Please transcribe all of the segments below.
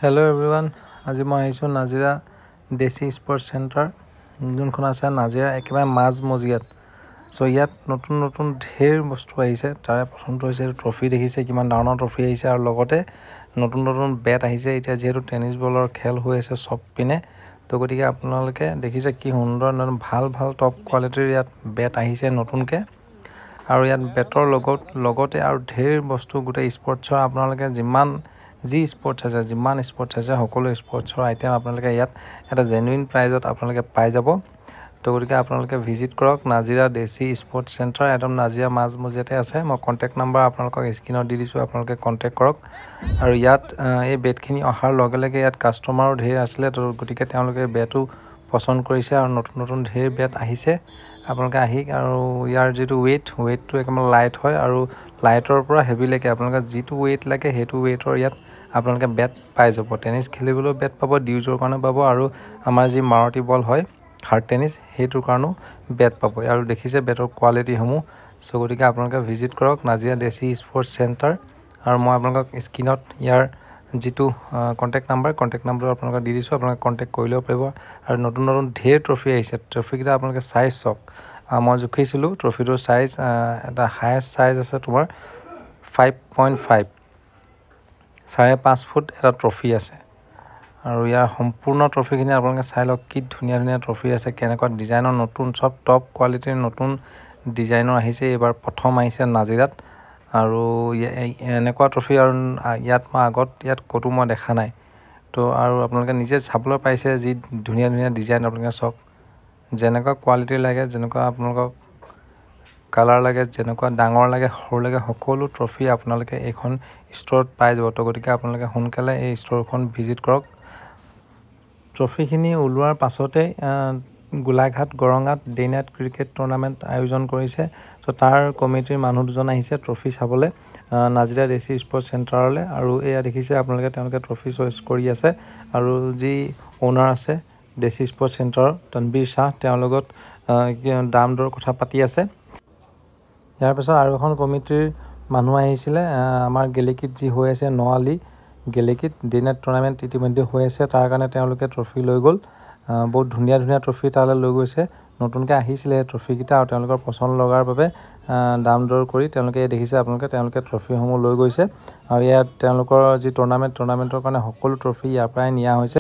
Hello everyone, আজি মই আহিছো নাজিৰা দেশী স্পৰ্টছ চেণ্টাৰ যোনখন আছে নাজিৰা একেবাৰে মাজ মজিয়াত সো ইয়াত নতুন ঢেৰ বস্তু আহিছে তাৰে প্ৰথমটো হৈছে ট্ৰফি দেখিছে কিমান ডাঙৰ ট্ৰফি আহিছে আৰু লগতে নতুন বেট আহিছে এতিয়া যেহেতু টেনিছ বলৰ খেল হৈ আছে সব পিনে তো গতিকে আপোনালোকে দেখিছে কি সুন্দৰ ভাল টপ কোৱালিটিৰ ইয়াত বেট আহিছে নতুনকে আৰু ইয়াত বেটৰ লগতে আৰু ঢেৰ বস্তু গোটেই স্পৰ্টছৰ আপোনালোকে যি স্পৰ্টছ আছে যিমান স্পৰ্টছ আছে সকলো স্পৰ্টছৰ আইটেম আপোনালোকে ইয়াত এটা জেনুইন প্ৰাইজত আপোনালোকে পাই যাব তো গতিকে আপোনালোকে ভিজিট কৰক নাজিৰা দেশী স্পৰ্টছ চেণ্টাৰ একদম নাজিৰা মাজমজিয়াতে আছে মই কন্টেক্ট নাম্বাৰ আপোনালোকক স্ক্ৰীনত দি দিছোঁ আপোনালোকে কন্টেক্ট কৰক আৰু ইয়াত এই বেটখিনি অহাৰ লগে ইয়াত কাষ্টমাৰো ঢেৰ আছিলে তো গতিকে তেওঁলোকে বেটো পছন্দ কৰিছে আৰু নতুন ঢেৰ বেট আহিছে আপোনালোকে আহি আৰু ইয়াৰ যেটো ওয়েটটো একদম লাইট হয় আৰু লাইটৰ পৰা হেভি লৈকে আপোনালোকে যেটো ওয়েট লাগে হেতু ওয়েটৰ ইয়াত আপোনালোকে বেট পাই যাব টেনিছ খেলিবলৈ বেট পাব ডিউজৰ কাৰণে পাব আৰু আমাৰ যি মাৰুতি বল হয় হাৰ্ড টেনিছ হেতুৰ কাৰণেও বেট পাব আৰু দেখিছে বেটৰ কোৱালিটি সমূহ সো গতিকে আপোনালোকে ভিজিট কৰক নাজিৰা দেশী স্পৰ্টছ চেণ্টাৰ আৰু মই আপোনালোকক স্ক্ৰীনত ইয়াৰ যেটো কন্টেক্ট নাম্বাৰ আপোনালোকক দি দিছোঁ আপোনালোকে কন্টেক্ট কৰি ল'ব পাৰিব আৰু নতুন ঢেৰ ট্ৰফি আহিছে ট্ৰফিকেইটা আপোনালোকে সাইজ চাওক মই জুখিছিলোঁ ট্ৰফিটোৰ সাইজ এটা হাইয়েষ্ট সাইজ আছে তোমাৰ 5.5 5.5 ফুট এটা ট্ৰফি আছে আৰু ইয়াৰ সম্পূৰ্ণ ট্ৰফিখিনি আপোনালোকে চাই লওক কি ধুনীয়া ট্ৰফি আছে কেনেকুৱা ডিজাইনৰ নতুন সব টপ কোৱালিটিৰ নতুন ডিজাইনৰ আহিছে এবাৰ প্ৰথম আহিছে নাজিৰাত আৰু এনেকুৱা ট্ৰফি আৰু ইয়াত মই আগত ইয়াত কতো মই দেখা নাই তো আৰু আপোনালোকে নিজে চাবলৈ পাইছে যি ধুনীয়া ডিজাইন আপোনালোকে চাওক যেনেকুৱা কোৱালিটি লাগে যেনেকুৱা আপোনালোকক কালাৰ লাগে যেনেকুৱা ডাঙৰ লাগে সৰু লাগে সকলো ট্ৰফি আপোনালোকে এইখন ষ্টৰত পাই যাব তো গতিকে আপোনালোকে সোনকালে এই ষ্টৰখন ভিজিট কৰক ট্ৰফিখিনি ওলোৱাৰ পাছতে গোলাঘাট গৰঙাত ডে নাইট ক্ৰিকেট টুৰ্নামেণ্ট আয়োজন কৰিছে তো তাৰ কমিটিৰ মানুহ দুজন আহিছে ট্ৰফি চাবলৈ নাজিৰা দেশী স্পৰ্টছ চেণ্টাৰলৈ আৰু এয়া দেখিছে আপোনালোকে তেওঁলোকে ট্ৰফি চইচ কৰি আছে আৰু যি ওনাৰ আছে দেশী স্পৰ্টছ চেণ্টাৰৰ তনবীৰ শাহ তেওঁৰ লগত দাম দৰ কথা পাতি আছে ইয়াৰ পিছত আৰু এখন কমিটিৰ মানুহ আহিছিলে আমাৰ গেলেকিত যি হৈ আছে নৱালি গেলেকিত ডে নাইট টুৰ্নামেণ্ট ইতিমধ্যে হৈ আছে তাৰ কাৰণে তেওঁলোকে ট্ৰফি লৈ গ'ল বহুত ধুনীয়া ট্ৰফি তালৈ লৈ গৈছে নতুনকৈ আহিছিলে ট্ৰফিকেইটা আৰু তেওঁলোকৰ পছন্দ লগাৰ বাবে দাম দৰ কৰি তেওঁলোকে দেখিছে তেওঁলোকে ট্ৰফিসমূহ লৈ গৈছে আৰু ইয়াত তেওঁলোকৰ যি টুৰ্নামেণ্টৰ কাৰণে সকলো ট্ৰফি ইয়াৰ পৰাই নিয়া হৈছে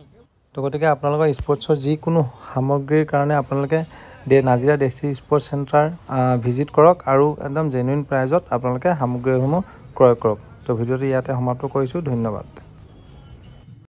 তো গতিকে আপোনালোকৰ স্পৰ্টছৰ যিকোনো সামগ্ৰীৰ কাৰণে আপোনালোকে নাজিৰা দেশী স্পৰ্টছ চেণ্টাৰ ভিজিট কৰক আৰু একদম জেনুইন প্ৰাইজত আপোনালোকে সামগ্ৰীসমূহ ক্ৰয় কৰক তো ভিডিঅ'টো ইয়াতে সমাপ্ত কৰিছোঁ ধন্যবাদ